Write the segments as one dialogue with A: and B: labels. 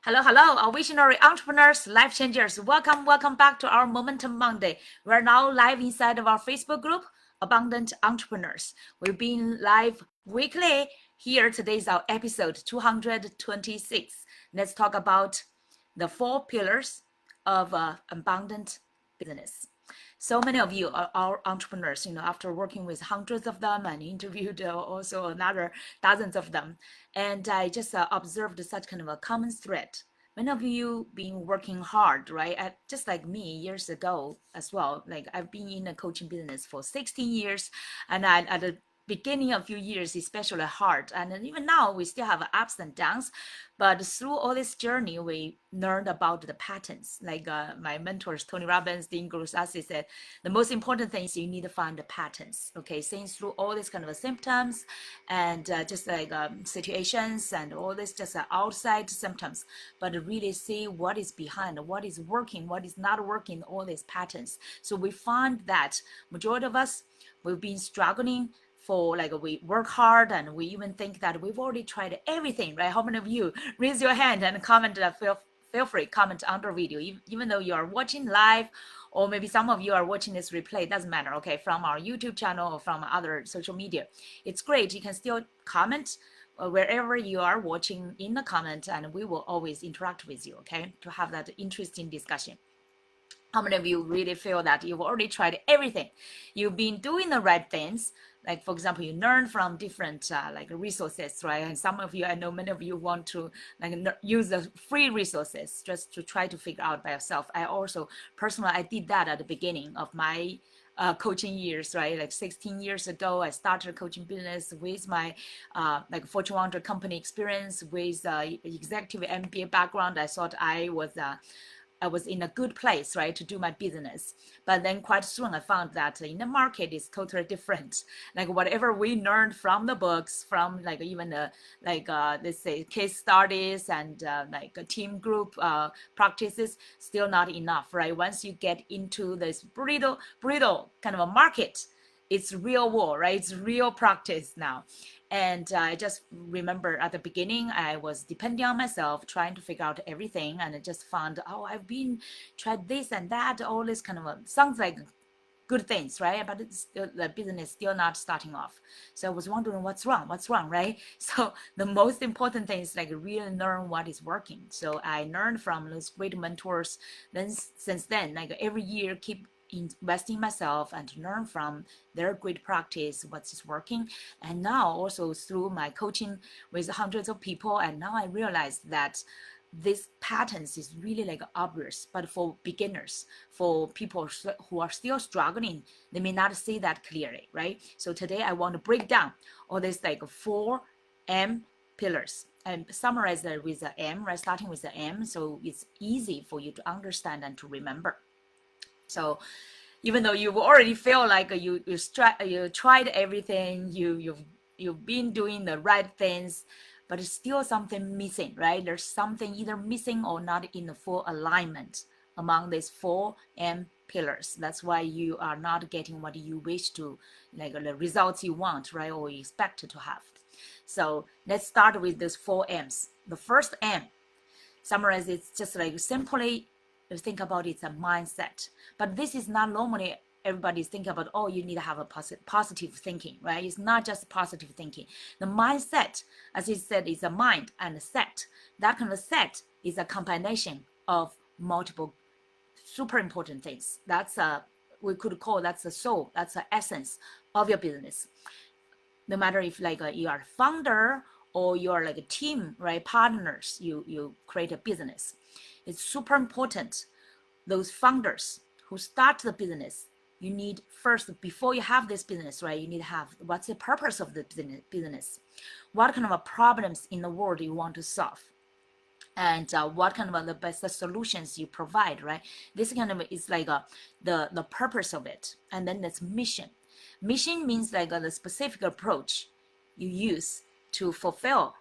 A: Hello, our visionary entrepreneurs, life changers. Welcome back to our Momentum Monday. We're now live inside of our Facebook group, Abundant Entrepreneurs. We've been live weekly. Here, today is our episode 226. Let's talk about the 4 pillars of abundant business. So many of you are our entrepreneurs, after working with hundreds of them and interviewed also another dozens of them. And I just observed such kind of a common thread. Many of you been working hard, right? Just like me years ago as well. Like I've been in the coaching business for 16 years, and at the beginning of few years, especially hard. And even now, we still have ups and downs. But through all this journey, we learned about the patterns. Like my mentors, Tony Robbins, Dean Grosassi said, the most important thing is you need to find the patterns. Okay, seeing through all these kind of symptoms and just like situations and all this just outside symptoms, but really see what is behind, what is working, what is not working, all these patterns. So we find that majority of us, we've been struggling for like we work hard and we even think that we've already tried everything, right? How many of you raise your hand and comment? Feel free comment under video, even though you are watching live, or maybe some of you are watching this replay. It doesn't matter, okay? From our YouTube channel or from other social media, it's great. You can still comment wherever you are watching in the comment, and we will always interact with you, okay? To have that interesting discussion. How many of you really feel that you've already tried everything? You've been doing the right things. Like, for example, you learn from different like resources, right? And some of you, I know many of you want to like use the free resources just to try to figure out by yourself. I also, personally, I did that at the beginning of my coaching years, right? Like 16 years ago, I started coaching business with my like Fortune 100 company experience, with executive MBA background. I thought I was in a good place, right, to do my business. But then quite soon I found that in the market is totally different. Like whatever we learned from the books, from like even the let's say case studies and like a team group practices, still not enough, right? Once you get into this brittle kind of a market, it's real war, right? It's real practice now. And I just remember at the beginning, I was depending on myself, trying to figure out everything. And I just found, oh, I've been tried this and that, all this kind of sounds like good things, right? But it's still, the business still not starting off. So I was wondering what's wrong, right? So the most important thing is like really learn what is working. So I learned from those great mentors. Then since then, like every year, keep invest in myself and learn from their great practice, what's working. And now also through my coaching with hundreds of people, and now I realized that these patterns is really like obvious, but for beginners, for people who are still struggling, they may not see that clearly, right? So today I want to break down all these like 4M pillars and summarize that with the M, right? Starting with the M, so it's easy for you to understand and to remember. So even though you already feel like you tried everything, you've been doing the right things, but it's still something missing, right? There's something either missing or not in the full alignment among these 4M pillars. That's why you are not getting what you wish to, like the results you want, right? Or you expect to have. So let's start with these 4M's. The first M, summarize, it's just like simply think about it's a mindset. But this is not normally everybody's thinking about, oh, you need to have a positive thinking, right? It's not just positive thinking. The mindset, as it said, is a mind and a set. That kind of set is a combination of multiple super important things. That's we could call that's the soul, that's the essence of your business. No matter if like you are a founder or you're like a team, right? Partners, you create a business. It's super important. Those founders who start the business, you need first, before you have this business, right? You need to have what's the purpose of the business? What kind of problems in the world you want to solve? And what kind of the best solutions you provide, right? This kind of is like the purpose of it. And then that's mission. Mission means like the specific approach you use to fulfill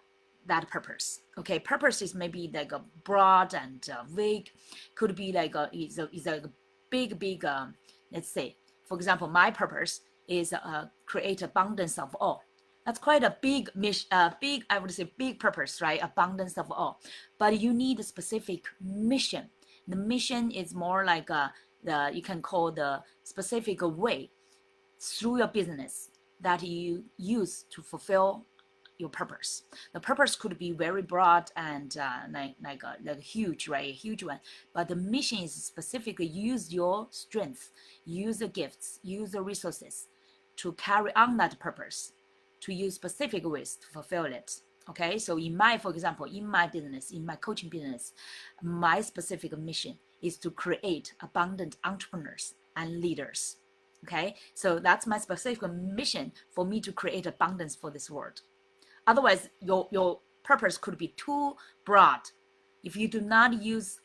A: that purpose. Okay, purpose is maybe like a broad and vague. Could be like is a big let's say, for example, my purpose is create abundance of all. That's quite a big mission, big, I would say big purpose, right? Abundance of all. But you need a specific mission. The mission is more like you can call the specific way through your business that you use to fulfill your purpose. The purpose could be very broad and like huge, right? A huge one. But the mission is specifically use your strength, use the gifts, use the resources to carry on that purpose, to use specific ways to fulfill it. Okay, so for example, in my business, in my coaching business, my specific mission is to create abundant entrepreneurs and leaders. Okay, so that's my specific mission for me to create abundance for this world. Otherwise, your purpose could be too broad. If you do not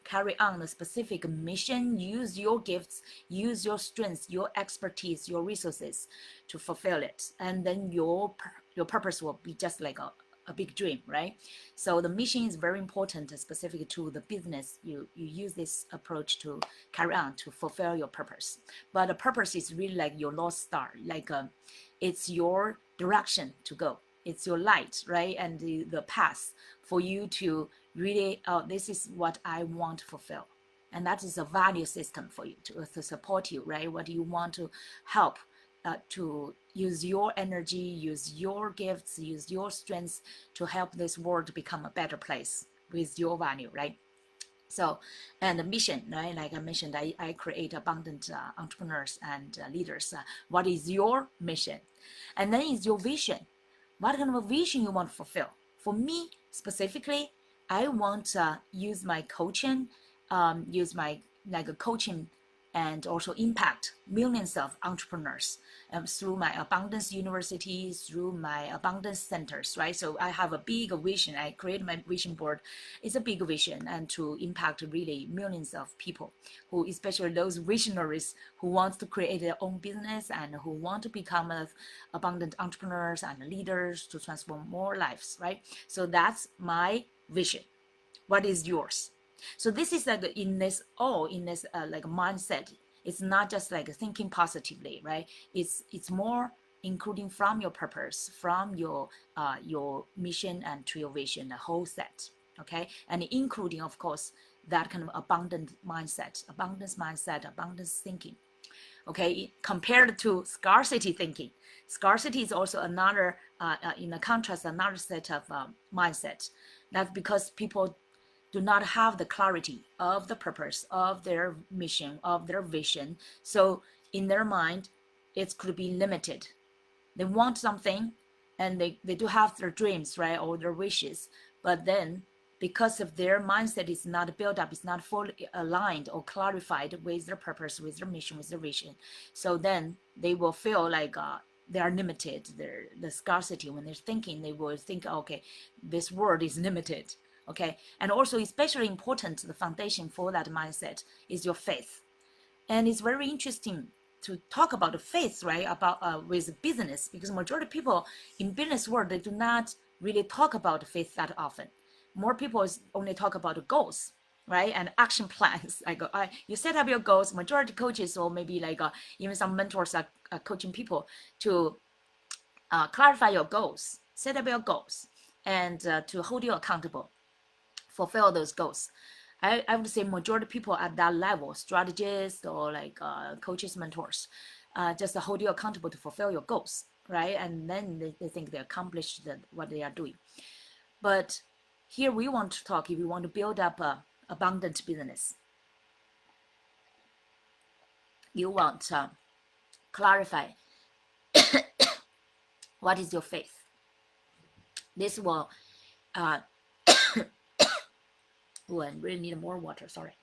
A: carry on the specific mission, use your gifts, use your strengths, your expertise, your resources to fulfill it, and then your purpose will be just like a big dream, right? So the mission is very important, specific to the business. You use this approach to carry on to fulfill your purpose. But the purpose is really like your North Star, like it's your direction to go. It's your light, right? And the path for you to really, this is what I want to fulfill. And that is a value system for you to support you, right? What you want to help to use your energy, use your gifts, use your strengths to help this world become a better place with your value, right? So, and the mission, right? Like I mentioned, I create abundant entrepreneurs and leaders. What is your mission? And then is your vision. What kind of a vision you want to fulfill? For me, specifically, I want to use my coaching, use my coaching and also impact millions of entrepreneurs through my abundance universities, through my abundance centers, right? So I have a big vision. I create my vision board. It's a big vision, and to impact really millions of people, who, especially those visionaries who want to create their own business and who want to become abundant entrepreneurs and leaders to transform more lives, right? So that's my vision. What is yours? So this is like in this like mindset. It's not just like thinking positively, right? It's more including from your purpose, from your mission and to your vision, the whole set. Okay, and including of course that kind of abundance mindset, abundance thinking. Okay, compared to scarcity thinking. Scarcity is also another, in a contrast, another set of mindset. That's because people do not have the clarity of the purpose of their mission, of their vision. So in their mind, it could be limited. They want something and they do have their dreams, right, or their wishes. But then because of their mindset is not built up, it's not fully aligned or clarified with their purpose, with their mission, with their vision. So then they will feel like they are limited. The scarcity, when they're thinking, they will think, okay, this world is limited. Okay, and also especially important, the foundation for that mindset is your faith. And it's very interesting to talk about the faith, right, about with business, because majority of people in business world, they do not really talk about faith that often. More people only talk about the goals, right, and action plans. Like you set up your goals. Majority coaches, or maybe like even some mentors are coaching people to clarify your goals, set up your goals, and to hold you accountable, fulfill those goals. I would say majority of people at that level, strategists or like coaches, mentors, just hold you accountable to fulfill your goals, right? And then they think they accomplished what they are doing. But here we want to talk, if we want to build up a abundant business, you want to clarify what is your faith. This will oh, I really need more water, sorry.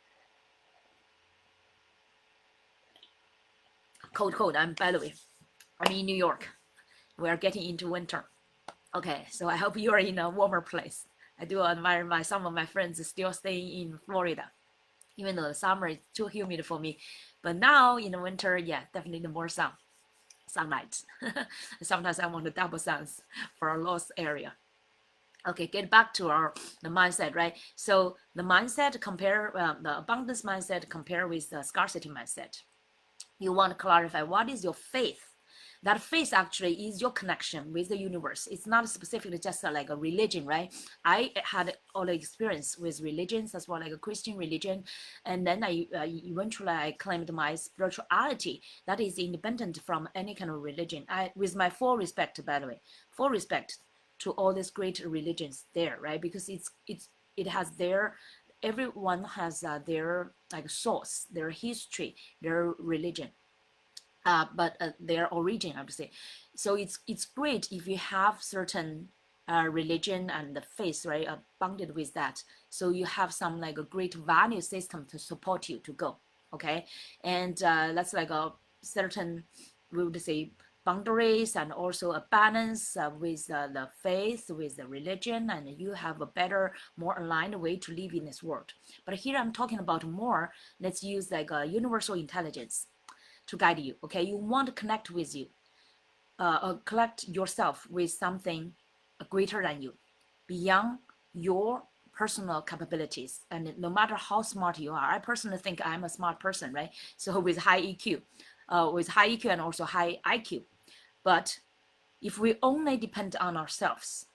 A: Cold. By the way, I'm in New York. We are getting into winter. Okay, so I hope you are in a warmer place. I do admire some of my friends still staying in Florida, even though the summer is too humid for me. But now in the winter, yeah, definitely more sunlight. Sometimes I want to double suns for a lost area. Okay, get back to the mindset, right? So the mindset compare the abundance mindset compare with the scarcity mindset. You want to clarify what is your faith. That faith actually is your connection with the universe. It's not specifically just like a religion, right? I had all the experience with religions as well, like a Christian religion, and then I eventually I claimed my spirituality that is independent from any kind of religion. With my full respect, by the way, full respect to all these great religions there, right? Because it has their, everyone has their like source, their history, their religion, but their origin, I would say. So it's great if you have certain religion and the faith, right, bounded with that. So you have some like a great value system to support you to go, okay? And that's like a certain, we would say, boundaries and also a balance with the faith, with the religion, and you have a better, more aligned way to live in this world. But here I'm talking about more, let's use like a universal intelligence to guide you. Okay, you want to connect with you, collect yourself with something greater than you, beyond your personal capabilities. And no matter how smart you are, I personally think I'm a smart person, right? So with high EQ, and also high IQ. But if we only depend on ourselves,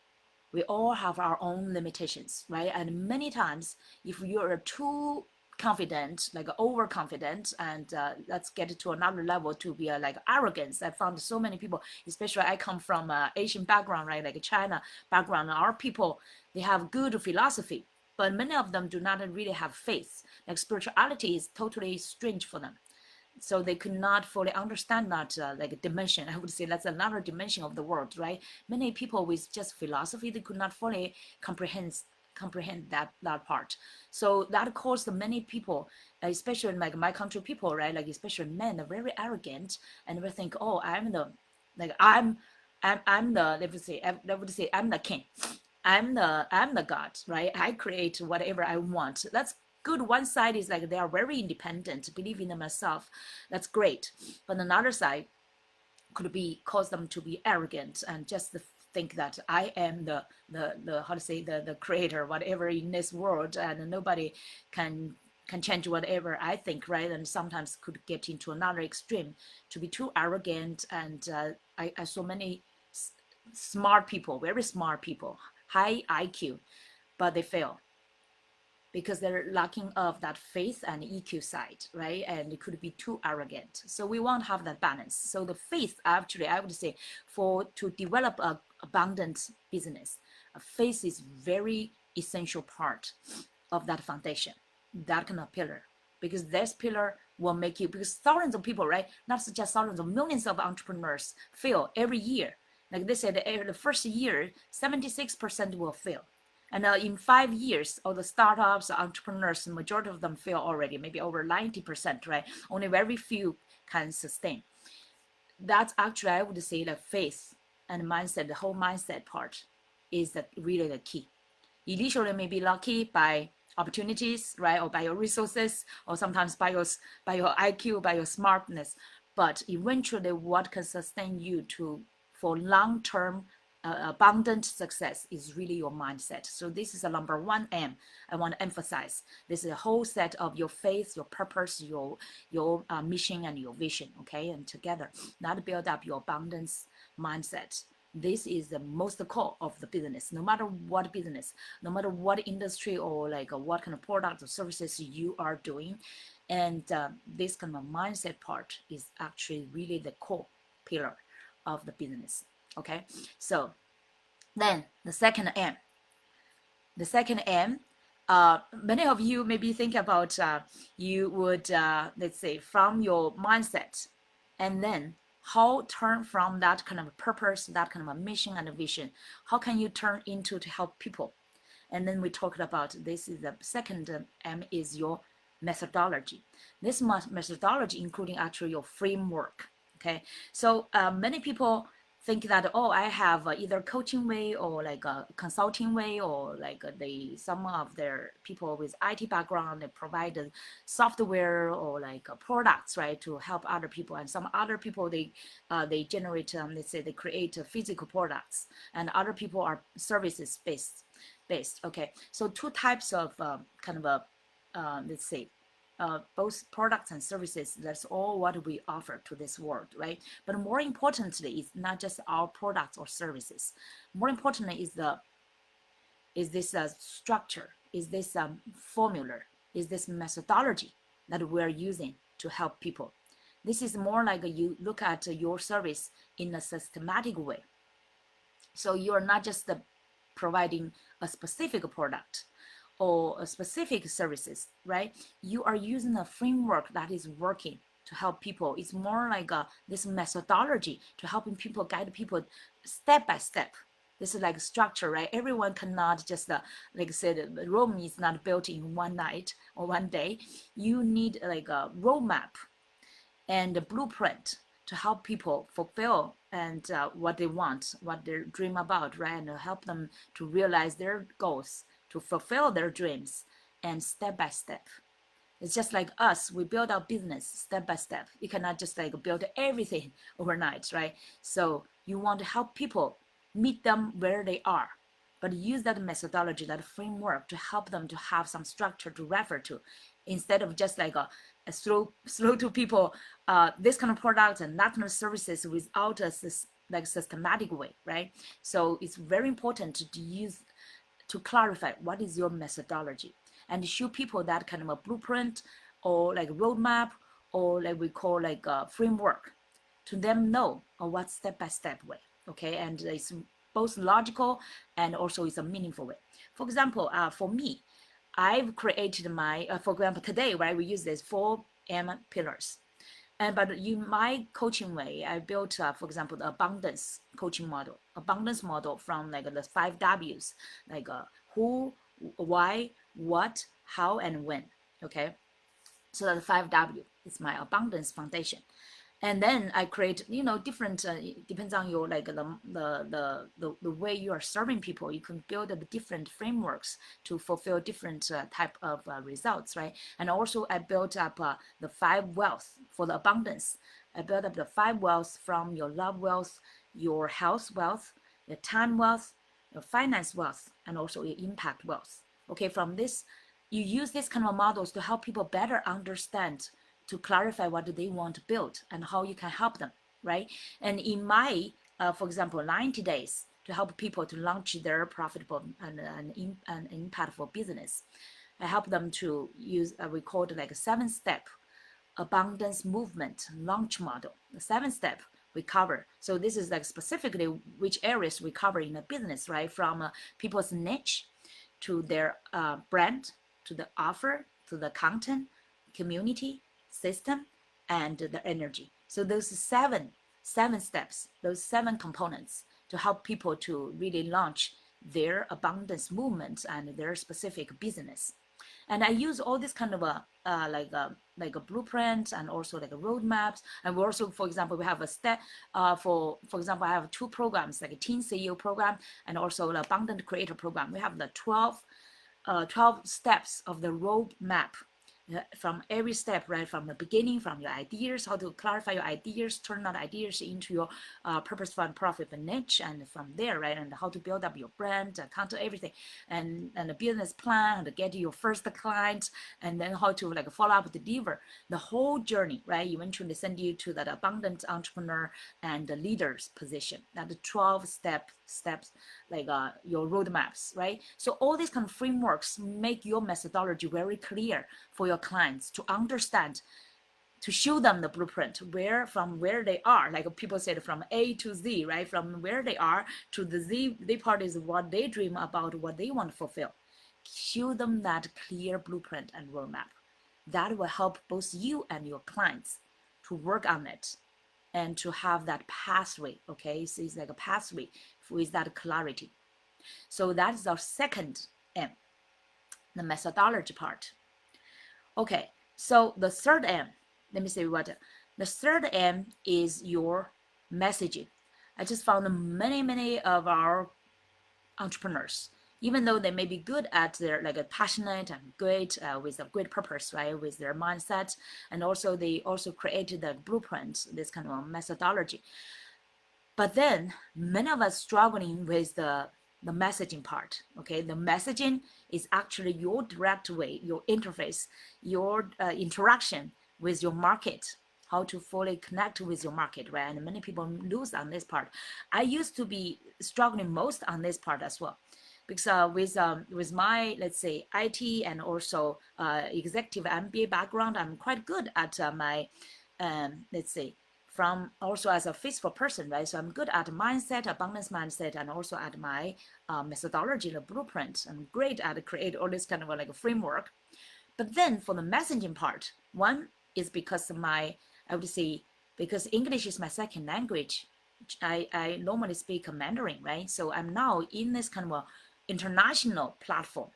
A: we all have our own limitations, right? And many times, if you're too confident, like overconfident, and let's get it to another level to be like arrogance. I found so many people, especially I come from Asian background, right? Like a China background. Our people, they have good philosophy, but many of them do not really have faith. Like spirituality is totally strange for them, so they could not fully understand that like dimension. I would say that's another dimension of the world, right? Many people with just philosophy, they could not fully comprehend that part. So that caused many people, especially like my country people, right, like especially men, are very arrogant and they think, oh, I'm the, like I'm the, they would say I'm the king, I'm the god, right? I create whatever I want. That's good. One side is like they are very independent, believe in themselves. That's great. But another side could be cause them to be arrogant and just think that I am the how to say the creator, whatever in this world, and nobody can change whatever I think, right? And sometimes could get into another extreme to be too arrogant. And I saw many smart people, very smart people, high IQ, but they fail because they're lacking of that faith and EQ side, right? And it could be too arrogant. So we want to have that balance. So the faith, actually, I would say, for to develop a abundant business, a faith is very essential part of that foundation, that kind of pillar, because this pillar will make you, because thousands of people, right? Not just thousands of millions of entrepreneurs fail every year. Like they said, the first year, 76% will fail. And in 5 years, all the startups, entrepreneurs, the majority of them fail already, maybe over 90%, right? Only very few can sustain. That's actually, I would say, the faith and mindset, the whole mindset part is really the key. Initially, may be lucky by opportunities, right? Or by your resources, or sometimes by your IQ, by your smartness. But eventually, what can sustain you for long-term abundant success is really your mindset. So this is a number one M I want to emphasize. This is a whole set of your faith, your purpose, your mission, and your vision. Okay, and together that build up your abundance mindset. This is the most core of the business. No matter what business, no matter what industry or like what kind of products or services you are doing, and this kind of mindset part is actually really the core pillar of the business. Okay, so then the second M. The second M, many of you maybe think about you would, let's say, from your mindset, and then how turn from that kind of purpose, that kind of a mission and a vision, how can you turn into to help people? And then we talked about this is the second M is your methodology. This methodology including actually your framework. Okay, so many people think that, oh, I have either coaching way or like a consulting way, or like some of their people with IT background, they provide software or like products, right, to help other people. And some other people, they generate, let's say they create physical products, and other people are services based. Okay, so two types of kind of a let's say both products and services. That's all what we offer to this world, right? But more importantly, it's not just our products or services. More importantly is this structure, is this formula, is this methodology that we're using to help people. This is more like you look at your service in a systematic way. So you are not just providing a specific product or a specific services, right? You are using a framework that is working to help people. It's more like this methodology to helping people, guide people step by step. This is like structure, right? Everyone cannot just, like I said, Rome is not built in one night or one day. You need like a roadmap and a blueprint to help people fulfill and what they want, what they dream about, right? And help them to realize their goals, to fulfill their dreams, and step by step. It's just like us, we build our business step by step. You cannot just like build everything overnight, right? So you want to help people meet them where they are, but use that methodology, that framework to help them to have some structure to refer to, instead of just like a throw to people this kind of products and that kind of services without a like systematic way, right? So it's very important to use, to clarify what is your methodology and show people that kind of a blueprint or like roadmap or like we call like a framework to them know what step-by-step way, okay? And it's both logical and also it's a meaningful way. For example, for me, I've created my, for example, today, right, we use this 4M pillars. But in my coaching way, I built, for example, the abundance coaching model, abundance model from like the 5 W's, like who, why, what, how, and when, okay? So that the 5W is my abundance foundation. And then I create, different, depends on your, like the way you are serving people. You can build the different frameworks to fulfill different type of results, right? And also I built up the 5 wealth for the abundance. I built up the 5 wealth from your love wealth, your health wealth, your time wealth, your finance wealth, and also your impact wealth. Okay, from this, you use these kind of models to help people better understand, to clarify what do they want to build and how you can help them, right? And in my, for example, 90 days to help people to launch their profitable and impactful business, I help them to use, we call it like a 7-step abundance movement launch model. The 7-step we cover. So this is like specifically which areas we cover in a business, right? From people's niche to their brand, to the offer, to the content, community, system, and the energy. So those seven steps, those 7 components to help people to really launch their abundance movement and their specific business. And I use all this kind of like a blueprint and also like a roadmaps. And we also, for example, we have a step for example, I have 2 programs, like a Teen CEO program and also the Abundant Creator program. We have the 12 steps of the roadmap, from every step, right? From the beginning, from your ideas, how to clarify your ideas, turn that ideas into your purposeful and profitable niche, and from there, right? And how to build up your brand, content, everything, and the business plan, how to get your first client, and then how to like follow up, deliver the whole journey, right? Eventually send you to that abundant entrepreneur and the leader's position. That the 12 steps, like your roadmaps, right? So all these kind of frameworks make your methodology very clear for your clients to understand, to show them the blueprint from where they are, like people said, from A to Z, right? From where they are to the Z part is what they dream about, what they want to fulfill. Show them that clear blueprint and roadmap. That will help both you and your clients to work on it and to have that pathway, okay? So it's like a pathway with that clarity. So that is our second M, the methodology part. Okay, so the third M, let me say what, the third M is your messaging. I just found many of our entrepreneurs, even though they may be good at their, like a passionate and great with a great purpose, right, with their mindset, and also they also created the blueprint, this kind of methodology. But then many of us struggling with the the messaging part. Okay, the messaging is actually your direct way, your interface, your interaction with your market, how to fully connect with your market, right? And many people lose on this part. I used to be struggling most on this part as well, because with my, let's say, IT and also executive MBA background, I'm quite good at my let's say, from also as a physical person, right? So I'm good at mindset, abundance mindset, and also at my methodology, the blueprint. I'm great at create all this kind of like a framework. But then for the messaging part, one is because of my, I would say, because English is my second language. I normally speak Mandarin, right? So I'm now in this kind of a international platform.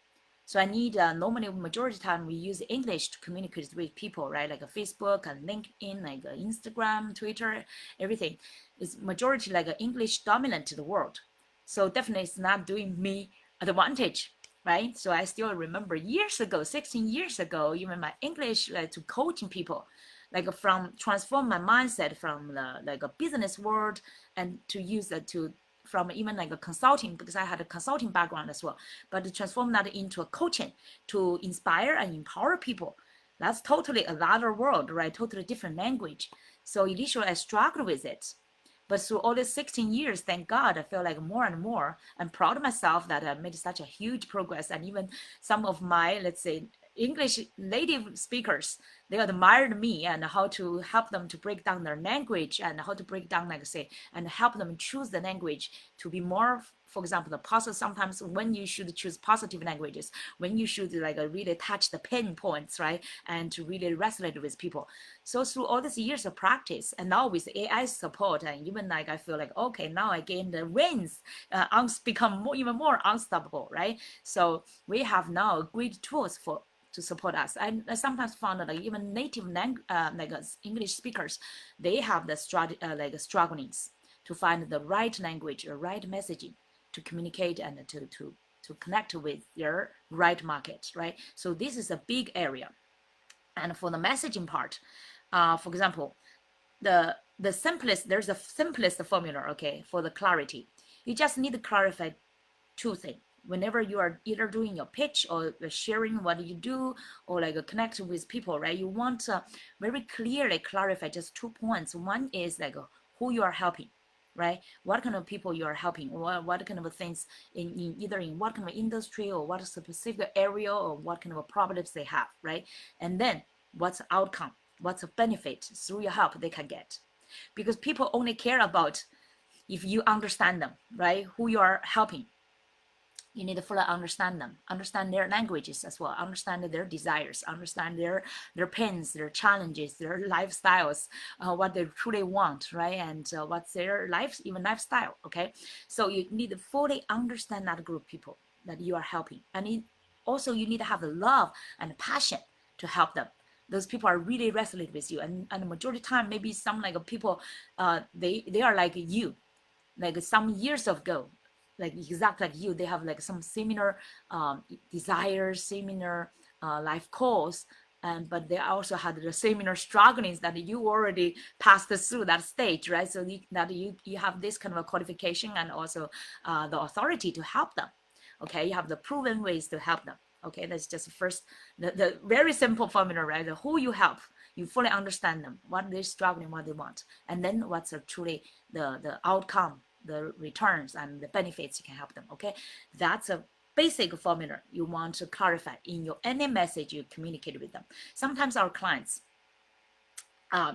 A: So I need normally majority of the time we use English to communicate with people, right? Like a Facebook and LinkedIn, like a Instagram, Twitter, everything. It's majority like a English dominant to the world. So definitely it's not doing me advantage, right? So I still remember years ago, 16 years ago, even my English like to coaching people, like from transform my mindset from the like a business world and to use it to from even like a consulting, because I had a consulting background as well, but to transform that into a coaching to inspire and empower people. That's totally another world, right? Totally different language. So initially I struggled with it. But through all these 16 years, thank God, I feel like more and more, I'm proud of myself that I made such a huge progress. And even some of my, let's say, English native speakers, they admired me and how to help them to break down their language and how to break down, like I say, and help them choose the language to be more, for example, the positive, sometimes when you should choose positive languages, when you should like really touch the pain points, right? And to really resonate with people. So through all these years of practice, and now with AI support, and even like I feel like, okay, now I gain the wins, become more, even more unstoppable, right? So we have now great tools for to support us. I sometimes found that like even native like English speakers, they have the like strugglings to find the right language or right messaging to communicate and to connect with their right market, right? So this is a big area. And for the messaging part, for example, the simplest, there's a simplest formula, okay, for the clarity. You just need to clarify two things whenever you are either doing your pitch or sharing what you do or like connect with people, right? You want to very clearly clarify just 2 points. One is like who you are helping, right? What kind of people you are helping, what kind of things in either in what kind of industry or what specific area or what kind of problems they have, right? And then what's the outcome, what's the benefit through your help they can get, because people only care about if you understand them, right? Who you are helping. You need to fully understand them, understand their languages as well, understand their desires, understand their pains, their challenges, their lifestyles, what they truly want, right? And what's their life, even lifestyle. Okay, so you need to fully understand that group of people that you are helping, and also you need to have the love and passion to help them. Those people are really resonate with you, and the majority of the time, maybe some like people, they are like you, like some years ago, like exact like you, they have like some similar desires, similar life goals, and but they also had the similar strugglings that you already passed through that stage, right? So that you have this kind of a qualification and also the authority to help them. Okay, you have the proven ways to help them. Okay, that's just first the very simple formula, right? The who you help, you fully understand them, what they're struggling, what they want, and then what's truly the outcome, the returns and the benefits you can help them. Okay, that's a basic formula you want to clarify in your any message you communicate with them. Sometimes our clients,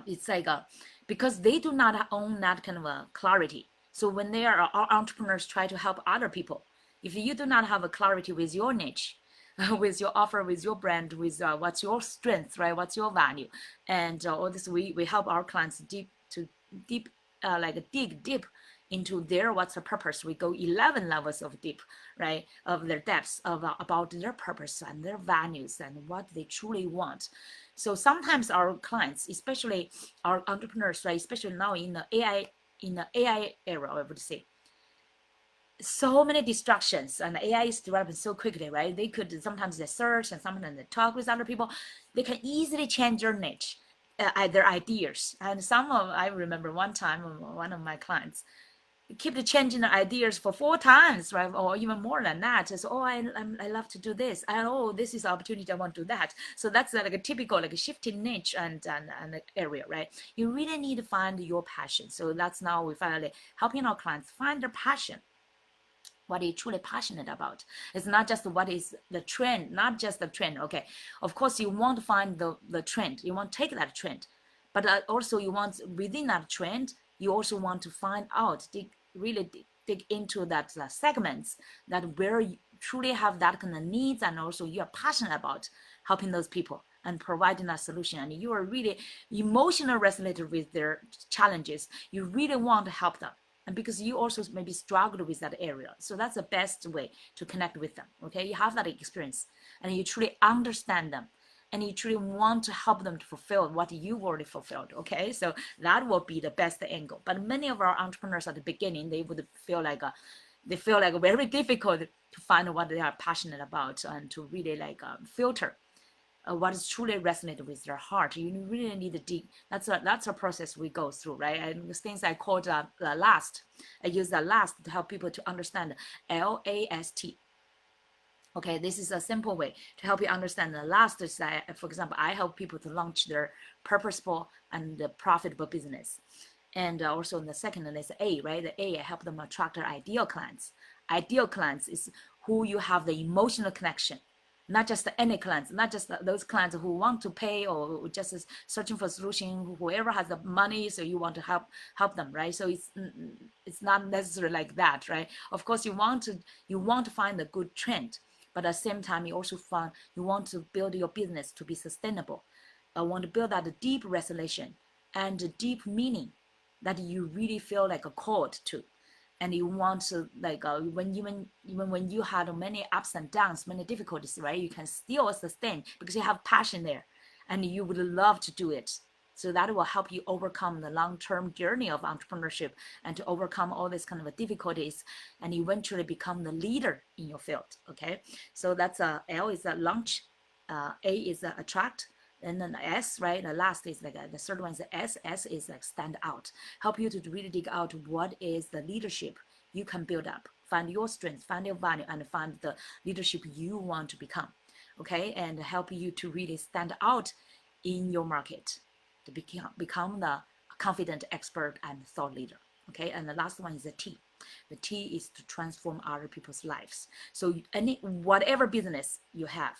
A: it's like because they do not own that kind of a clarity. So when they are entrepreneurs try to help other people, if you do not have a clarity with your niche, with your offer, with your brand, with what's your strength, right? What's your value, and all this, we help our clients deep like dig deep into their what's the purpose. We go 11 levels of deep, right, of their depths of about their purpose and their values and what they truly want. So sometimes our clients, especially our entrepreneurs, right, especially now in the AI era, I would say, so many distractions and AI is developing so quickly, right? They could sometimes they search and sometimes they talk with other people. They can easily change their niche, their ideas. And some of I remember one time one of my clients, keep changing the ideas for 4 times, right, or even more than that. So, oh, I love to do this, and oh, this is opportunity, I want to do that. So that's like a typical like a shifting niche and area, right? You really need to find your passion. So that's now we finally helping our clients find their passion. What are you truly passionate about? It's not just what is the trend, not just the trend. Okay, of course you want to find the trend, you want to take that trend, but also you want within that trend, you also want to find out, really dig into that segments that where you truly have that kind of needs, and also you are passionate about helping those people and providing a solution, and you are really emotional resonated with their challenges. You really want to help them, and because you also maybe struggled with that area, so that's the best way to connect with them. Okay, you have that experience and you truly understand them, and you truly want to help them to fulfill what you've already fulfilled. Okay, so that will be the best angle. But many of our entrepreneurs at the beginning, they would feel like very difficult to find what they are passionate about and to really filter what is truly resonated with their heart. You really need to dig. That's a process we go through, right? And the things I called the last. I use the last to help people to understand LAST. Okay, this is a simple way to help you understand. The last is that, for example, I help people to launch their purposeful and profitable business. And also in the second is A, right? The A, I help them attract their ideal clients. Ideal clients is who you have the emotional connection, not just any clients, not just those clients who want to pay or just searching for a solution, whoever has the money, so you want to help them, right? So it's not necessarily like that, right? Of course, you want to find a good trend, but at the same time, you want to build your business to be sustainable. I want to build that deep resolution and deep meaning that you really feel like a called to, and you want to when even when you had many ups and downs, many difficulties, right, you can still sustain because you have passion there and you would love to do it. So that will help you overcome the long-term journey of entrepreneurship and to overcome all these kind of difficulties and eventually become the leader in your field. Okay, so that's L is a launch, A is attract, and then the S, right? The last is the third one is the S. S is stand out. Help you to really dig out what is the leadership you can build up. Find your strength, find your value, and find the leadership you want to become. Okay, and help you to really stand out in your market, to become the confident expert and thought leader. Okay, and the last one is the T. The T is to transform other people's lives. So whatever business you have,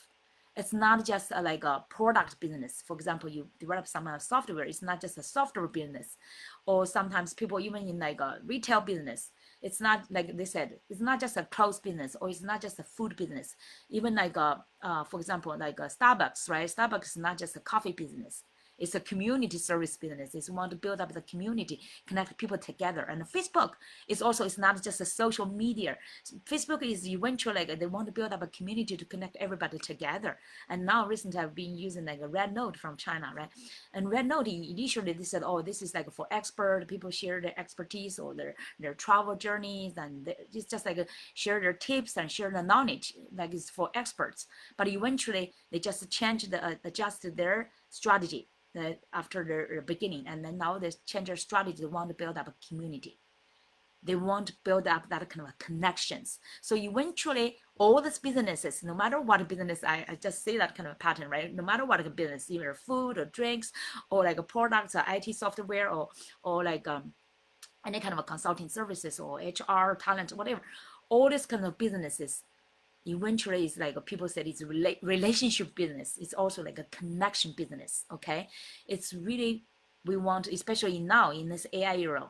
A: it's not just like a product business. For example, you develop some software, it's not just a software business. Or sometimes people even in like a retail business, it's not like they said, it's not just a clothes business, or it's not just a food business. Even like for example, like a Starbucks, right? Starbucks is not just a coffee business. It's a community service business. It's want to build up the community, connect people together. And Facebook is also, it's not just a social media. Facebook is eventually like they want to build up a community to connect everybody together. And now recently I've been using like a Red Note from China, right? And Red Note, initially they said, oh, this is like for expert, people share their expertise or their travel journeys, and it's just like share their tips and share the knowledge, like it's for experts. But eventually they just adjusted their strategy after the beginning, and then now they change their strategy. They want to build up a community. They want to build up that kind of connections. So eventually, all these businesses, no matter what business, I just say that kind of pattern, right? No matter what business, either food or drinks, or like a products or IT software, or like any kind of a consulting services or HR talent, whatever, all these kind of businesses eventually it's like people said it's a relationship business. It's also like a connection business. Okay, it's really, we want, especially now in this AI era,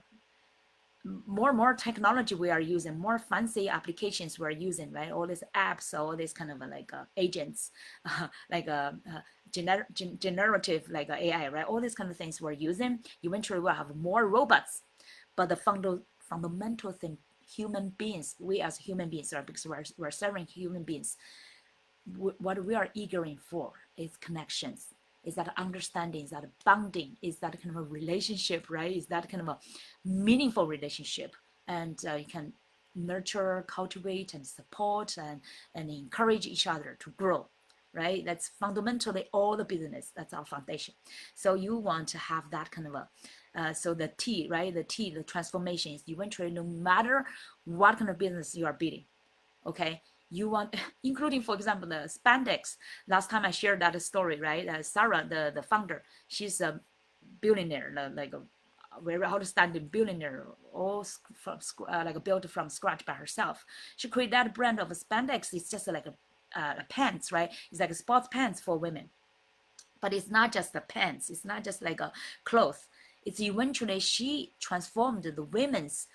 A: more and more technology we are using, more fancy applications we're using, right? All these apps, all these kind of agents, like generative like AI, right? All these kind of things we're using. Eventually we'll have more robots, but the fundamental thing, human beings, we as human beings, are, because we're serving human beings, what we are eagering for is connections, is that understanding, is that bonding, is that kind of a relationship, right? Is that kind of a meaningful relationship, and you can nurture, cultivate, and support and encourage each other to grow. right? That's fundamentally all the business. That's our foundation. So you want to have that kind of a, so the T, right? The transformation is eventually, no matter what kind of business you are building, okay? You want, including, for example, the spandex. Last time I shared that story, right? Sarah, the founder, she's a billionaire, like a very outstanding billionaire, all from like built from scratch by herself. She created that brand of spandex. It's just like a pants, right? It's like a sports pants for women. But it's not just the pants. It's not just like a cloth. It's eventually she transformed the women's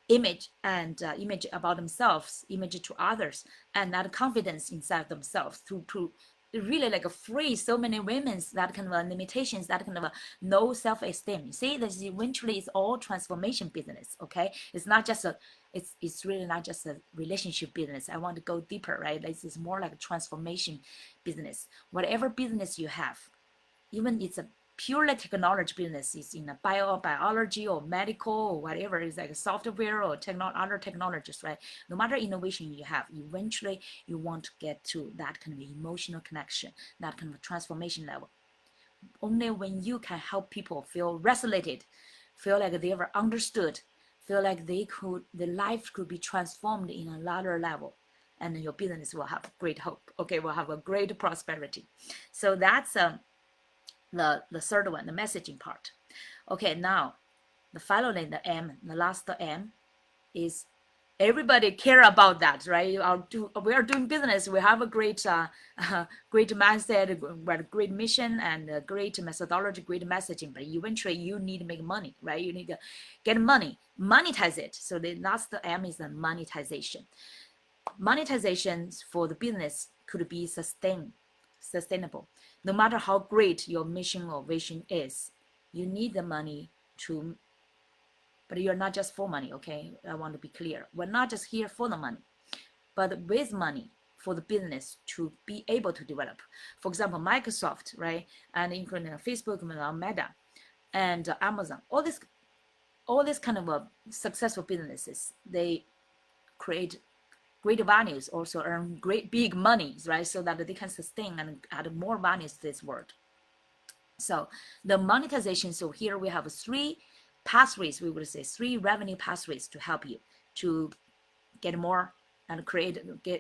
A: image and image about themselves, image to others, and that confidence inside themselves to really like free so many women's that kind of limitations, that kind of no self-esteem. You see, this eventually is all transformation business. Okay, it's not just a, it's really not just a relationship business. I want to go deeper, right? This is more like a transformation business. Whatever business you have, even it's a purely technology business, is in a biology or medical or whatever, it's like software or other technologies, right? No matter innovation you have, eventually you want to get to that kind of emotional connection, that kind of transformation level. Only when you can help people feel resonated, feel like they were understood, feel like their life could be transformed in another level, and your business will have great hope. Okay, will have a great prosperity. So that's the third one, the messaging part. Okay, now the finally the M, the last M is everybody care about that, right? We are doing business. We have a great great mindset, great mission, and a great methodology, great messaging. But eventually, you need to make money, right? You need to get money, monetize it. So the last M is the monetization. Monetization for the business could be sustainable. No matter how great your mission or vision is, you need the money to, but you're not just for money, okay? I want to be clear. We're not just here for the money, but with money for the business to be able to develop. For example, Microsoft, right? And including Facebook, Meta, and Amazon, all this kind of successful businesses, they create great values, also earn great big monies, right? So that they can sustain and add more values to this world. So the monetization, so here we have three pathways, we would say three revenue pathways to help you to get more and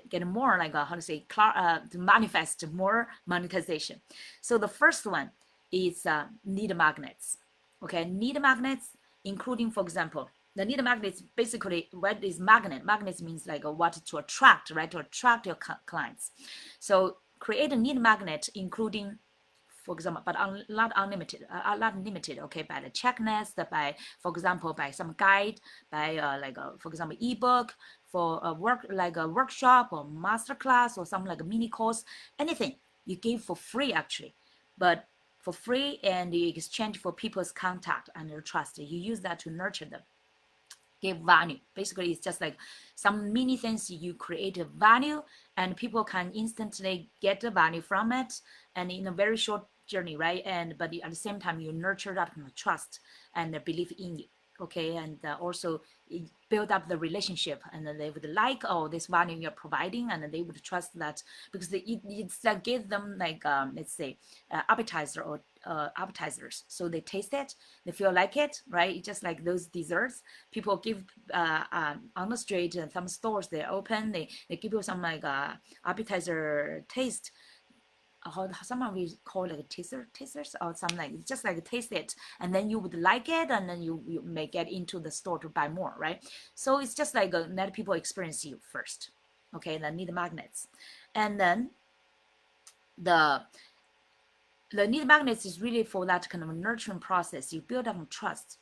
A: get more, like how to say, to manifest more monetization. So the first one is need magnets. Okay, need magnets, including, for example, the need magnets, basically what is magnet? Magnets means like what to attract, right? To attract your clients. So create a need magnet, including, for example, but not unlimited, not limited, okay, by the checklist, by, for example, by some guide, by for example, ebook, for a workshop or masterclass or some like a mini course, anything you give for free actually, but for free, and you exchange for people's contact and their trust. You use that to nurture them. Give value. Basically, it's just like some mini things you create a value, and people can instantly get the value from it, and in a very short journey, right? And but at the same time, you nurture that kind of trust and the belief in you. Okay, and also build up the relationship, and they would like, oh, this value you're providing, and they would trust that, because it's like give them like let's say appetizer or appetizers, so they taste it, they feel like it, right? It's just like those desserts people give on the street, and some stores they open, they give you some like appetizer taste. Someone we call it like tasters or something, like just like taste it, and then you would like it, and then you may get into the store to buy more, right? So it's just like let people experience you first. Okay, then need magnets, and then the need magnets is really for that kind of nurturing process. You build up trust,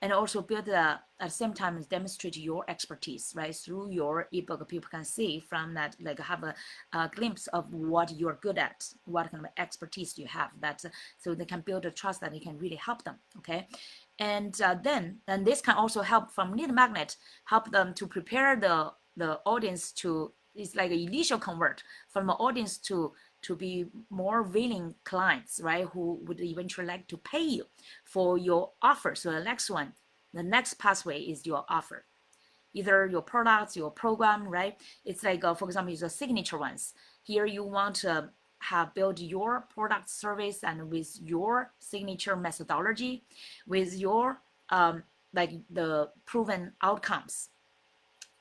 A: and also build at the same time demonstrate your expertise, right? Through your ebook, people can see from that, like have a glimpse of what you're good at, what kind of expertise you have, that so they can build a trust that it can really help them. Okay, and then this can also help from lead magnet, help them to prepare the audience to, it's like an initial convert from the audience to be more willing clients, right? Who would eventually like to pay you for your offer. So the next pathway is your offer, either your products, your program, right? It's like, for example, it's the signature ones. Here you want have built your product service and with your signature methodology, with your like the proven outcomes.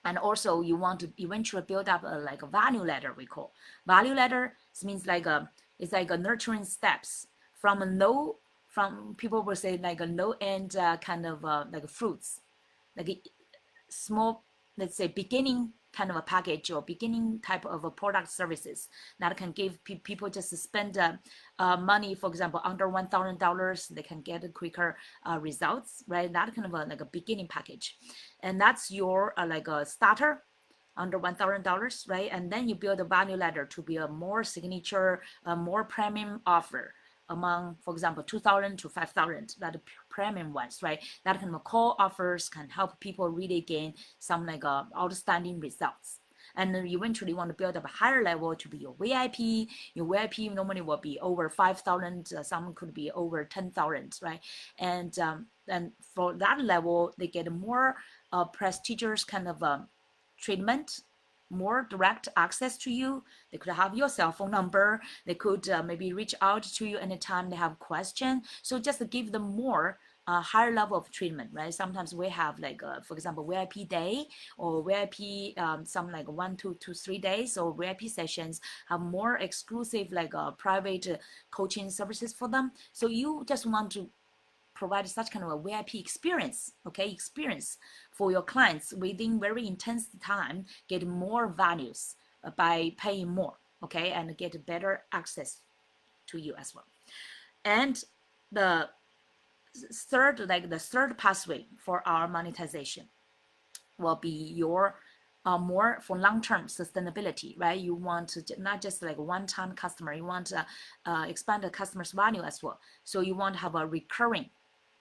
A: And also you want to eventually build up like a value ladder. We call value ladder. It means like it's like a nurturing steps from a low, from people will say like a low end kind of like fruits, like a small, let's say beginning kind of a package or beginning type of a product services that can give people just spend money, for example, under $1,000, they can get quicker results, right? That kind of like a beginning package, and that's your like a starter under $1,000, right? And then you build a value ladder to be a more signature, a more premium offer among, for example, 2,000 to 5,000, that premium ones, right? That kind of core offers can help people really gain some like outstanding results. And then eventually you want to build up a higher level to be your VIP. Your VIP normally will be over 5,000. Some could be over 10,000, right? And for that level, they get more prestigious kind of treatment, more direct access to you. They could have your cell phone number. They could maybe reach out to you anytime they have question. So just to give them more higher level of treatment, right? Sometimes we have like, for example, VIP day or VIP, some like 1 to 3 days or VIP sessions have more exclusive like private coaching services for them. So you just want to provide such kind of a VIP experience, okay, experience for your clients within very intense time, get more values by paying more, okay, and get better access to you as well. And the third pathway for our monetization will be your more for long-term sustainability, right? You want to not just like one-time customer, you want to expand the customer's value as well. So you want to have a recurring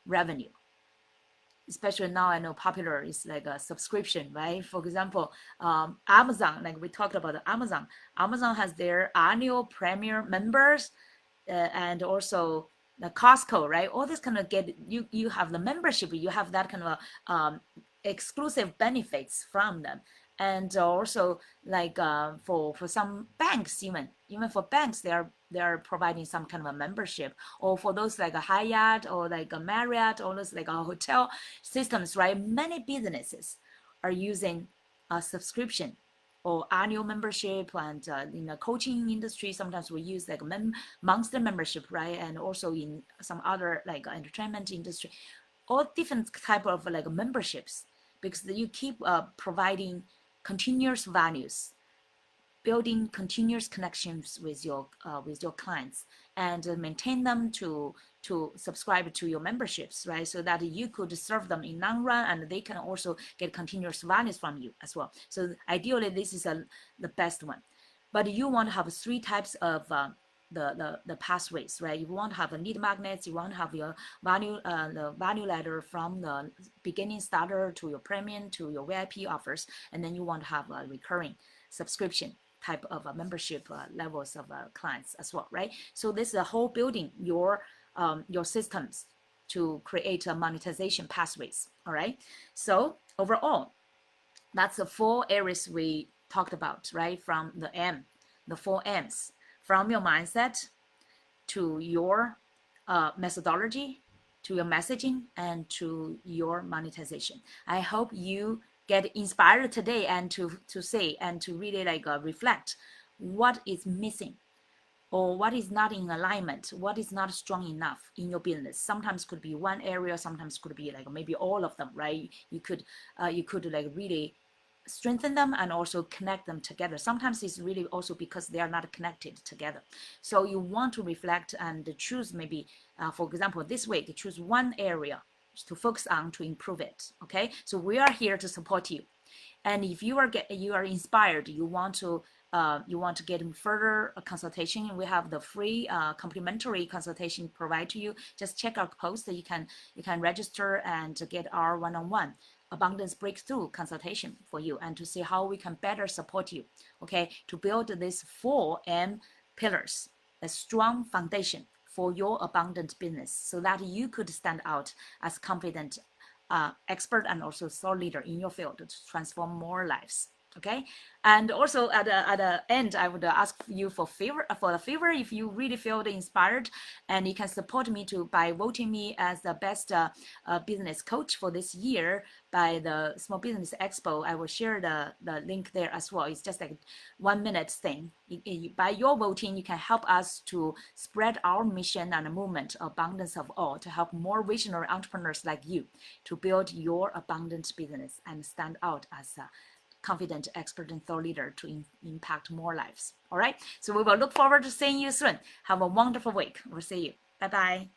A: revenue. Especially now, I know popular is like a subscription, right? For example, Amazon, like we talked about Amazon. Amazon has their annual premier members, and also the Costco, right? All this kind of get you. You have the membership. You have that kind of exclusive benefits from them. And also like for some banks, even for banks, they are providing some kind of a membership, or for those like a Hyatt or like a Marriott, or those like a hotel systems, right? Many businesses are using a subscription or annual membership, and in the coaching industry sometimes we use like monthly membership, right? And also in some other like entertainment industry, all different type of like memberships, because you keep providing continuous values, building continuous connections with your clients, and maintain them to subscribe to your memberships, right? So that you could serve them in long run, and they can also get continuous values from you as well. So ideally, this is the best one. But you want to have three types of the pathways, right? You want to have a lead magnets, you want to have your value the value ladder from the beginning starter to your premium to your VIP offers, and then you want to have a recurring subscription type of membership levels of clients as well, right? So this is a whole building your systems to create monetization pathways. All right. So overall, that's the 4 areas we talked about, right? From the 4 M's, from your mindset to your methodology, to your messaging, and to your monetization. I hope you get inspired today and to say and to really like reflect what is missing, or what is not in alignment, what is not strong enough in your business. Sometimes could be one area, sometimes could be like maybe all of them, right? You could like really strengthen them and also connect them together. Sometimes it's really also because they are not connected together. So you want to reflect and choose maybe, for example, this week, choose one area to focus on to improve it. Okay, so we are here to support you. And if you are inspired, you want to get further consultation, we have the free complimentary consultation provided to you. Just check our post. You can register and get our one-on-one abundance breakthrough consultation for you, and to see how we can better support you, okay, to build these 4 M pillars, a strong foundation for your abundant business, so that you could stand out as confident expert and also thought leader in your field to transform more lives. Okay, and also at the end, I would ask you for a favor. If you really feel inspired, and you can support me by voting me as the best business coach for this year by the Small Business Expo. I will share the link there as well. It's just like 1 minute thing. By your voting, you can help us to spread our mission and movement, abundance of all, to help more visionary entrepreneurs like you to build your abundant business and stand out as a confident expert and thought leader to impact more lives. All right. So we will look forward to seeing you soon. Have a wonderful week. We'll see you. Bye bye.